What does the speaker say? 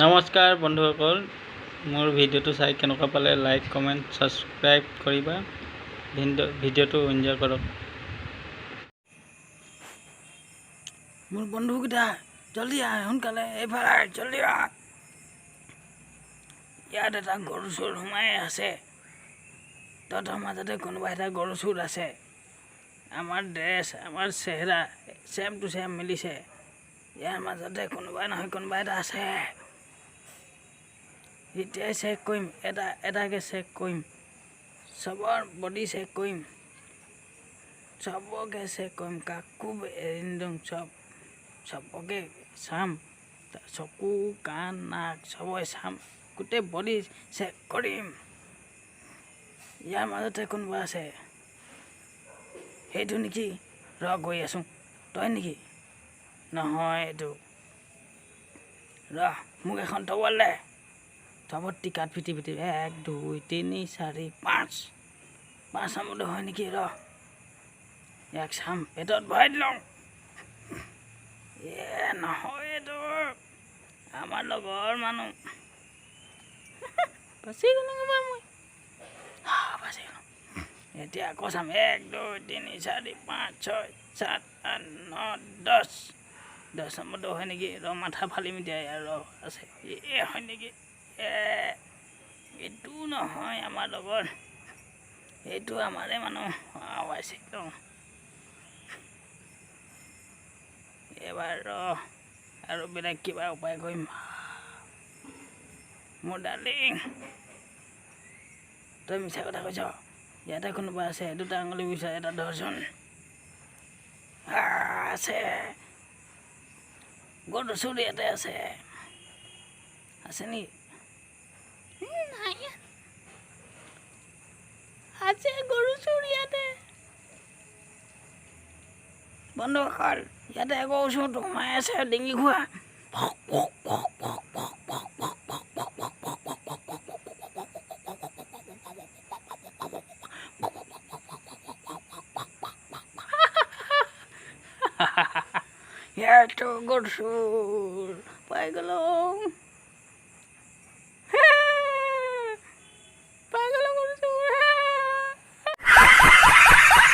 নমস্কাৰ বন্ধুসকল, মোৰ ভিডিঅ'টো চাই কেনেকুৱা পালে লাইক কমেণ্ট ছাবস্ক্ৰাইব কৰিবা। ভিডিঅ'টো এনজয় কৰক। মোৰ বন্ধুকেইটা জলদি আহ, সোনকালে এইফালে জলদি আহ। ইয়াত এটা গৰু চোৰ সোমাই আছে। তহঁতৰ মাজতে কোনোবা এটা গৰু চোৰ আছে। আমাৰ ড্ৰেছ, আমাৰ চেহেৰা চেম টু চেম মিলিছে। ইয়াৰ মাজতে কোনোবা নহয় কোনোবা এটা আছে। এতিয়াই চেক কৰিম, এটাকে চেক কৰিম, চবৰ বডি চেক কৰিম, চবকে চেক কৰিম, কাকো এৰি নিদিওঁ। চবকে চাম, চকু কাণ নাক চবৰে চাম, গোটেই বডি চেক কৰিম। ইয়াৰ মাজতে কোনোবা আছে। সেইটো নেকি? গৈ আছোঁ। তই নেকি? নহয়, এইটো মোক এখন তবল দে। তবত টিকাত ফিটি 1 2 3 4 5 নম্বৰটো হয় নেকি? ইয়াক চাম, পেটত ভৰাই দিলোঁ। নহয়, এইটো আমাৰ লগৰ মানুহ। বাচি গ'লো মই, বাচি গ'লো। এতিয়া আকৌ চাম, 1 2 3 4 5 6 7 8 9 10 নম্বৰটো হয় নেকি? মাথা ফালি মিটাই আছে। হয় নেকি? এইটো নহয় আমাৰ লগৰ, এইটো আমাৰে মানুহ। পাইছে এবাৰ আৰু বেলেগ কিবা উপায় কৰিম। মোৰ ডাৰ্লিং, তই মিছা কথা কৈছ। ইয়াতে কোনোবা আছে, 2টা আঙুলি বিচাৰ, এটা ধৰচোন। আছে গৰু চোৰ ইয়াতে আছে নি? আছে গৰু চোৰ ইয়াতে। বন্ধুসকল, ইয়াতে গৰু চোৰটো সোমাই আছে, ডিঙি খোৱা। ইয়াতো গৰু চোৰ পাই গ'লো।